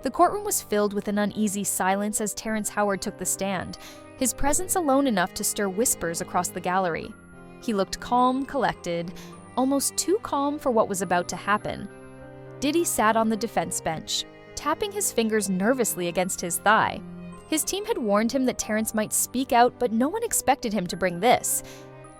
The courtroom was filled with an uneasy silence as Terrence Howard took the stand, his presence alone enough to stir whispers across the gallery. He looked calm, collected, almost too calm for what was about to happen. Diddy sat on the defense bench, tapping his fingers nervously against his thigh. His team had warned him that Terrence might speak out, but no one expected him to bring this.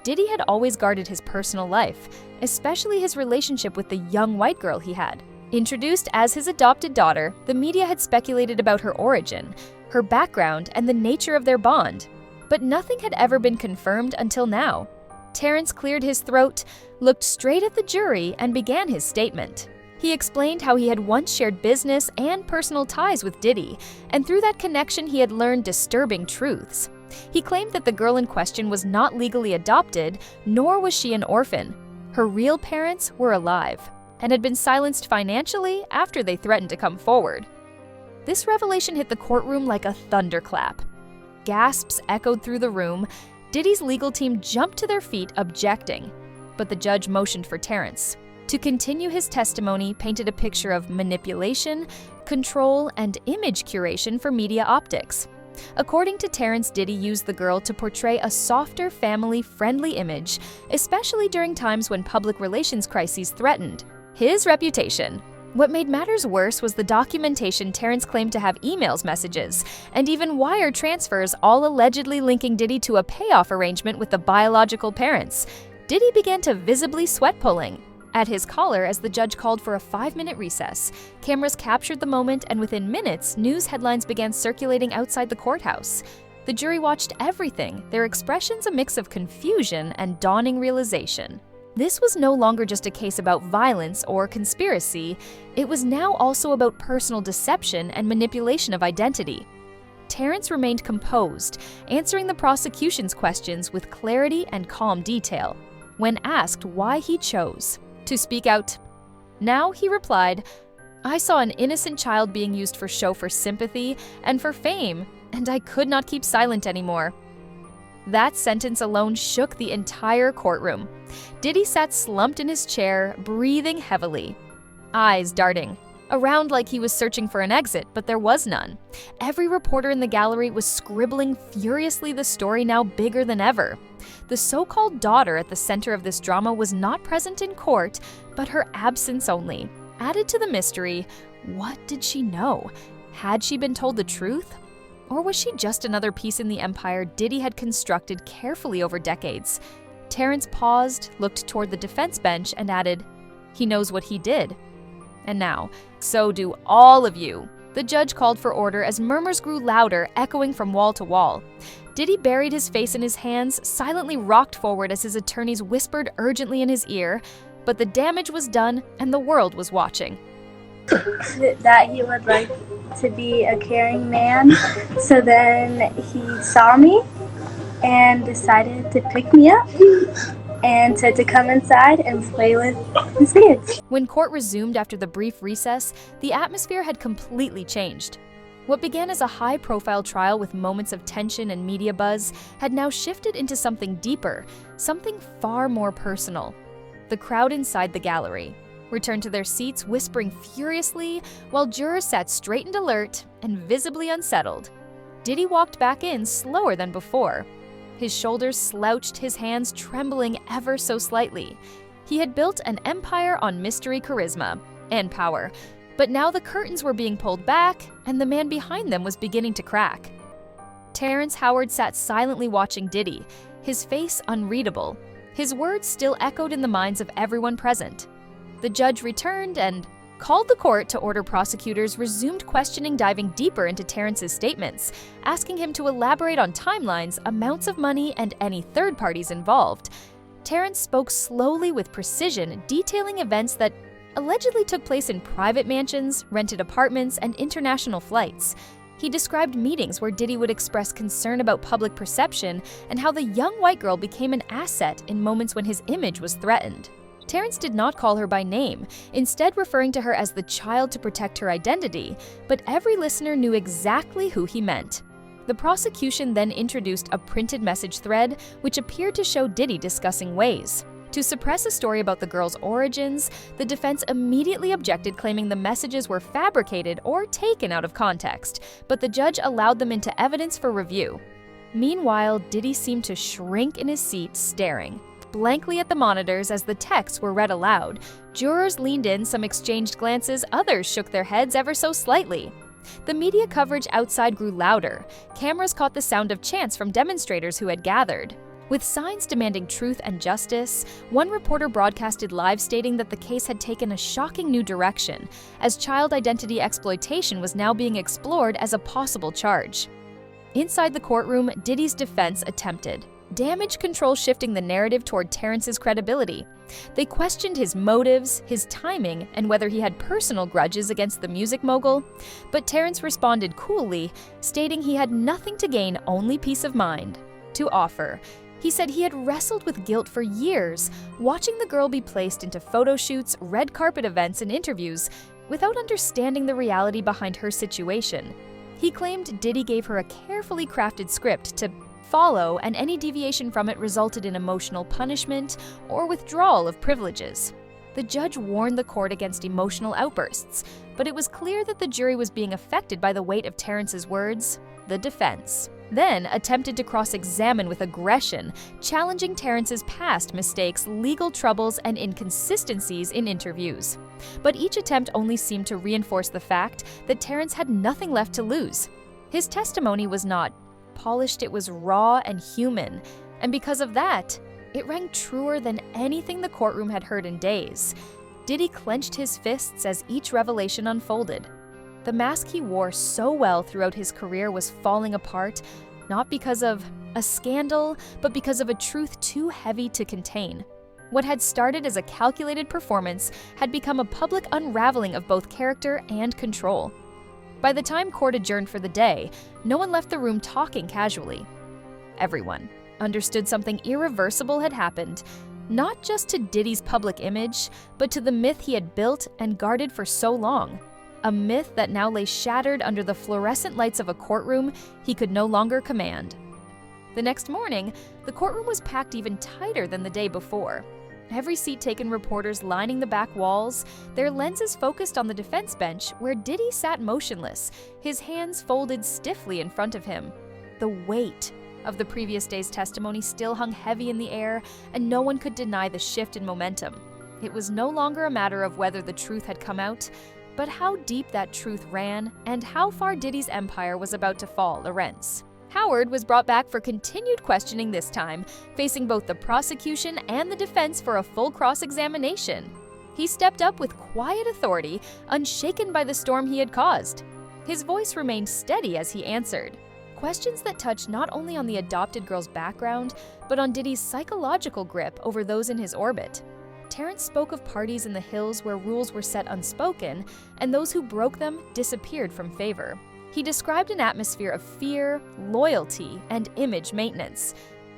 Diddy had always guarded his personal life, especially his relationship with the young white girl he had. Introduced as his adopted daughter, the media had speculated about her origin, her background, and the nature of their bond. But nothing had ever been confirmed until now. Terrence cleared his throat, looked straight at the jury, and began his statement. He explained how he had once shared business and personal ties with Diddy, and through that connection he had learned disturbing truths. He claimed that the girl in question was not legally adopted, nor was she an orphan. Her real parents were alive, and had been silenced financially after they threatened to come forward. This revelation hit the courtroom like a thunderclap. Gasps echoed through the room. Diddy's legal team jumped to their feet, objecting, but the judge motioned for Terrence. To continue his testimony painted a picture of manipulation, control, and image curation for media optics. According to Terrence, Diddy used the girl to portray a softer, family-friendly image, especially during times when public relations crises threatened his reputation. What made matters worse was the documentation Terrence claimed to have emails, messages, and even wire transfers, all allegedly linking Diddy to a payoff arrangement with the biological parents. Diddy began to visibly sweat pulling at his collar as the judge called for a 5-minute recess. Cameras captured the moment, and within minutes, news headlines began circulating outside the courthouse. The jury watched everything, their expressions a mix of confusion and dawning realization. This was no longer just a case about violence or conspiracy, it was now also about personal deception and manipulation of identity. Terrence remained composed, answering the prosecution's questions with clarity and calm detail. When asked why he chose to speak out, now he replied, "I saw an innocent child being used for show, for sympathy, and for fame, and I could not keep silent anymore." That sentence alone shook the entire courtroom. Diddy sat slumped in his chair, breathing heavily, eyes darting around like he was searching for an exit, but there was none. Every reporter in the gallery was scribbling furiously, the story now bigger than ever. The so-called daughter at the center of this drama was not present in court, but her absence only added to the mystery. What did she know? Had she been told the truth? Or was she just another piece in the empire Diddy had constructed carefully over decades? Terrence paused, looked toward the defense bench, and added, "He knows what he did. And now, so do all of you." The judge called for order as murmurs grew louder, echoing from wall to wall. Diddy buried his face in his hands, silently rocked forward as his attorneys whispered urgently in his ear, but the damage was done and the world was watching. That he would like to be a caring man, so then he saw me and decided to pick me up and said to come inside and play with his kids. When court resumed after the brief recess, the atmosphere had completely changed. What began as a high-profile trial with moments of tension and media buzz had now shifted into something deeper, something far more personal. The crowd inside the gallery returned to their seats, whispering furiously, while jurors sat straight and alert and visibly unsettled. Diddy walked back in slower than before. His shoulders slouched, his hands trembling ever so slightly. He had built an empire on mystery, charisma, and power, but now the curtains were being pulled back, and the man behind them was beginning to crack. Terrence Howard sat silently watching Diddy, his face unreadable. His words still echoed in the minds of everyone present. The judge returned and called the court to order. Prosecutors resumed questioning, diving deeper into Terrence's statements, asking him to elaborate on timelines, amounts of money, and any third parties involved. Terrence spoke slowly with precision, detailing events that allegedly took place in private mansions, rented apartments, and international flights. He described meetings where Diddy would express concern about public perception and how the young white girl became an asset in moments when his image was threatened. Terrence did not call her by name, instead referring to her as the child to protect her identity, but every listener knew exactly who he meant. The prosecution then introduced a printed message thread which appeared to show Diddy discussing ways To suppress a story about the girl's origins, the defense immediately objected, claiming the messages were fabricated or taken out of context, but the judge allowed them into evidence for review. Meanwhile, Diddy seemed to shrink in his seat, staring blankly at the monitors as the texts were read aloud. Jurors leaned in, some exchanged glances, others shook their heads ever so slightly. The media coverage outside grew louder. Cameras caught the sound of chants from demonstrators who had gathered. With signs demanding truth and justice, one reporter broadcasted live stating that the case had taken a shocking new direction, as child identity exploitation was now being explored as a possible charge. Inside the courtroom, Diddy's defense attempted damage control, shifting the narrative toward Terrence's credibility. They questioned his motives, his timing, and whether he had personal grudges against the music mogul, but Terrence responded coolly, stating he had nothing to gain, only peace of mind to offer. He said he had wrestled with guilt for years, watching the girl be placed into photo shoots, red carpet events, and interviews, without understanding the reality behind her situation. He claimed Diddy gave her a carefully crafted script to follow, and any deviation from it resulted in emotional punishment or withdrawal of privileges. The judge warned the court against emotional outbursts, but it was clear that the jury was being affected by the weight of Terrence's words. The defense then attempted to cross-examine with aggression, challenging Terrence's past mistakes, legal troubles, and inconsistencies in interviews. But each attempt only seemed to reinforce the fact that Terrence had nothing left to lose. His testimony was not polished, it was raw and human, and because of that, it rang truer than anything the courtroom had heard in days. Diddy clenched his fists as each revelation unfolded. The mask he wore so well throughout his career was falling apart, not because of a scandal, but because of a truth too heavy to contain. What had started as a calculated performance had become a public unraveling of both character and control. By the time court adjourned for the day, no one left the room talking casually. Everyone understood something irreversible had happened, not just to Diddy's public image, but to the myth he had built and guarded for so long. A myth that now lay shattered under the fluorescent lights of a courtroom he could no longer command. The next morning, the courtroom was packed even tighter than the day before. Every seat taken, reporters lining the back walls, their lenses focused on the defense bench where Diddy sat motionless, his hands folded stiffly in front of him. The weight of the previous day's testimony still hung heavy in the air, and no one could deny the shift in momentum. It was no longer a matter of whether the truth had come out, but how deep that truth ran and how far Diddy's empire was about to fall. Terrence Howard was brought back for continued questioning, this time facing both the prosecution and the defense for a full cross-examination. He stepped up with quiet authority, unshaken by the storm he had caused. His voice remained steady as he answered questions that touched not only on the adopted girl's background, but on Diddy's psychological grip over those in his orbit. Terrence spoke of parties in the hills where rules were set unspoken, and those who broke them disappeared from favor. He described an atmosphere of fear, loyalty, and image maintenance,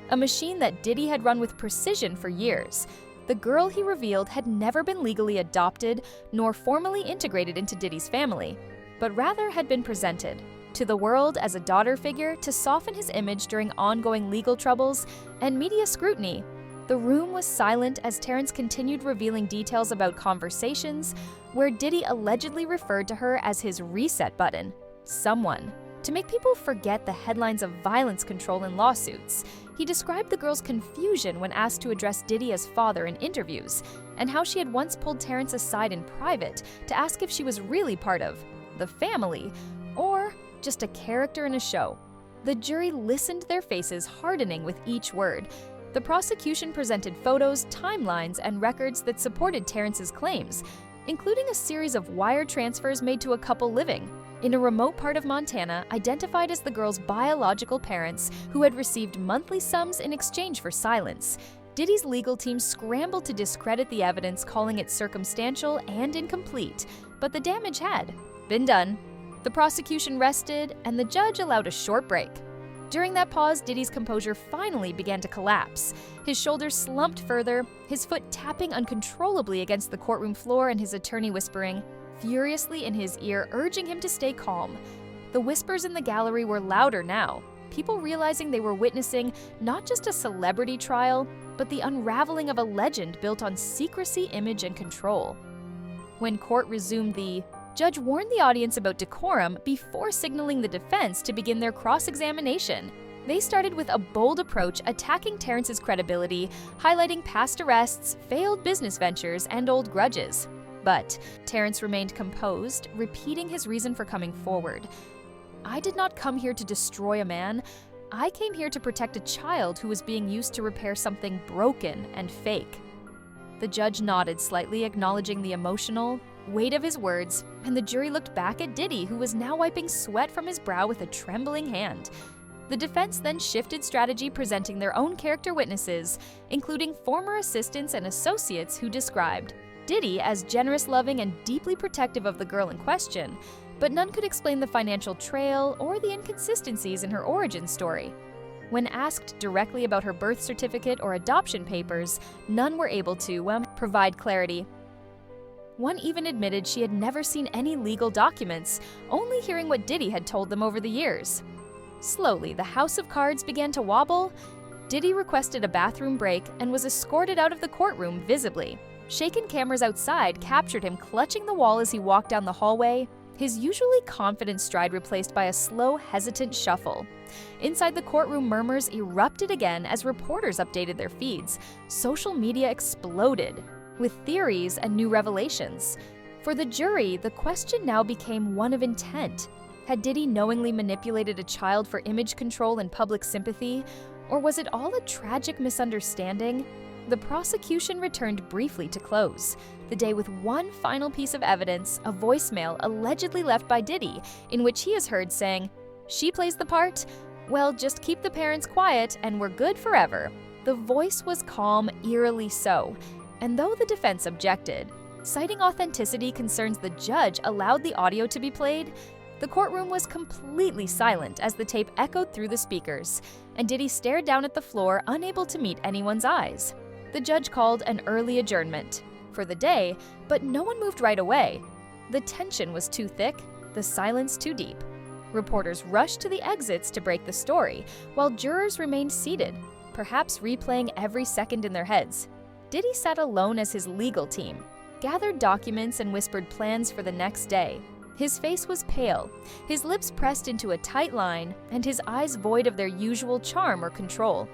a machine that Diddy had run with precision for years. The girl, he revealed, had never been legally adopted nor formally integrated into Diddy's family, but rather had been presented to the world as a daughter figure to soften his image during ongoing legal troubles and media scrutiny. The room was silent as Terrence continued revealing details about conversations where Diddy allegedly referred to her as his reset button, someone to make people forget the headlines of violence control and lawsuits. He described the girl's confusion when asked to address Diddy as father in interviews, and how she had once pulled Terrence aside in private to ask if she was really part of the family or just a character in a show. The jury listened, their faces hardening with each word. The prosecution presented photos, timelines, and records that supported Terrence's claims, including a series of wire transfers made to a couple living in a remote part of Montana, identified as the girl's biological parents, who had received monthly sums in exchange for silence. Diddy's legal team scrambled to discredit the evidence, calling it circumstantial and incomplete, but the damage had been done. The prosecution rested, and the judge allowed a short break. During that pause, Diddy's composure finally began to collapse. His shoulders slumped further, his foot tapping uncontrollably against the courtroom floor, and his attorney whispering furiously in his ear, urging him to stay calm. The whispers in the gallery were louder now, people realizing they were witnessing not just a celebrity trial, but the unraveling of a legend built on secrecy, image, and control. When court resumed, the judge warned the audience about decorum before signaling the defense to begin their cross-examination. They started with a bold approach, attacking Terrence's credibility, highlighting past arrests, failed business ventures, and old grudges. But Terrence remained composed, repeating his reason for coming forward. "I did not come here to destroy a man. I came here to protect a child who was being used to repair something broken and fake." The judge nodded slightly, acknowledging the emotional weight of his words, and the jury looked back at Diddy, who was now wiping sweat from his brow with a trembling hand. The defense then shifted strategy, presenting their own character witnesses, including former assistants and associates who described Diddy as generous, loving, and deeply protective of the girl in question, but none could explain the financial trail or the inconsistencies in her origin story. When asked directly about her birth certificate or adoption papers, none were able to provide clarity. One even admitted she had never seen any legal documents, only hearing what Diddy had told them over the years. Slowly, the house of cards began to wobble. Diddy requested a bathroom break and was escorted out of the courtroom visibly. Shaken cameras outside captured him clutching the wall as he walked down the hallway, his usually confident stride replaced by a slow, hesitant shuffle. Inside the courtroom, murmurs erupted again as reporters updated their feeds. Social media exploded with theories and new revelations. For the jury, the question now became one of intent. Had Diddy knowingly manipulated a child for image control and public sympathy? Or was it all a tragic misunderstanding? The prosecution returned briefly to close, the day with one final piece of evidence, a voicemail allegedly left by Diddy, in which he is heard saying, "She plays the part? Well, just keep the parents quiet and we're good forever." The voice was calm, eerily so, and though the defense objected, citing authenticity concerns the judge allowed the audio to be played, the courtroom was completely silent as the tape echoed through the speakers, and Diddy stared down at the floor, unable to meet anyone's eyes. The judge called an early adjournment for the day, but no one moved right away. The tension was too thick, the silence too deep. Reporters rushed to the exits to break the story, while jurors remained seated, perhaps replaying every second in their heads. Diddy sat alone as his legal team gathered documents and whispered plans for the next day. His face was pale, his lips pressed into a tight line, and his eyes void of their usual charm or control.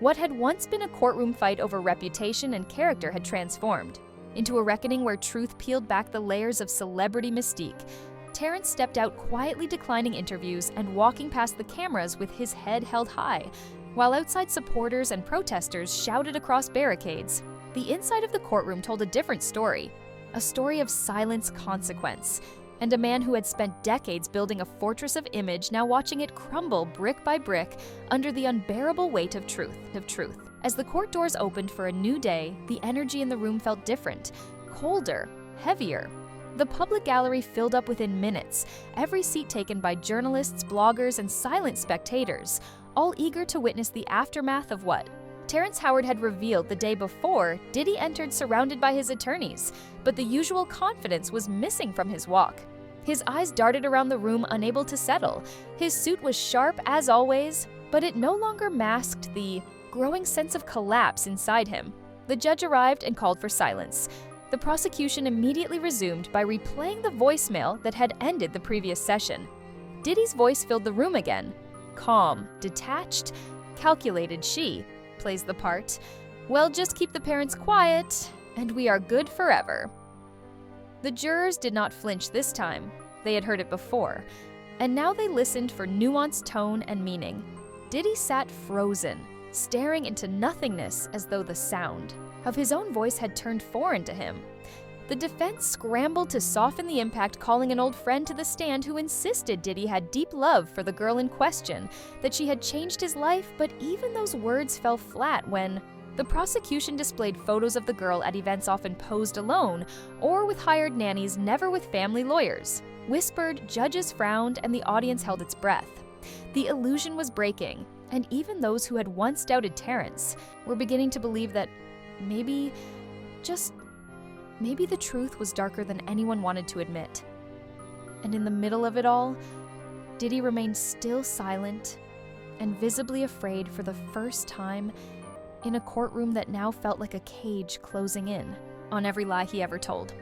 What had once been a courtroom fight over reputation and character had transformed into a reckoning where truth peeled back the layers of celebrity mystique. Terrence stepped out, quietly declining interviews and walking past the cameras with his head held high, while outside supporters and protesters shouted across barricades. The inside of the courtroom told a different story, a story of silence, consequence, and a man who had spent decades building a fortress of image now watching it crumble brick by brick under the unbearable weight of truth. As the court doors opened for a new day, the energy in the room felt different, colder, heavier. The public gallery filled up within minutes, every seat taken by journalists, bloggers, and silent spectators, all eager to witness the aftermath of what Terrence Howard had revealed the day before. Diddy entered surrounded by his attorneys, but the usual confidence was missing from his walk. His eyes darted around the room, unable to settle. His suit was sharp as always, but it no longer masked the growing sense of collapse inside him. The judge arrived and called for silence. The prosecution immediately resumed by replaying the voicemail that had ended the previous session. Diddy's voice filled the room again. Calm, detached, calculated. "She plays the part. Well, just keep the parents quiet, and we are good forever." The jurors did not flinch this time. They had heard it before, and now they listened for nuanced tone and meaning. Diddy sat frozen, staring into nothingness as though the sound of his own voice had turned foreign to him. The defense scrambled to soften the impact, calling an old friend to the stand who insisted Diddy had deep love for the girl in question, that she had changed his life, but even those words fell flat when the prosecution displayed photos of the girl at events often posed alone or with hired nannies, never with family lawyers. Whispered, judges frowned, and the audience held its breath. The illusion was breaking, and even those who had once doubted Terrence were beginning to believe that maybe the truth was darker than anyone wanted to admit. And in the middle of it all, Diddy remained still silent and visibly afraid for the first time in a courtroom that now felt like a cage closing in on every lie he ever told.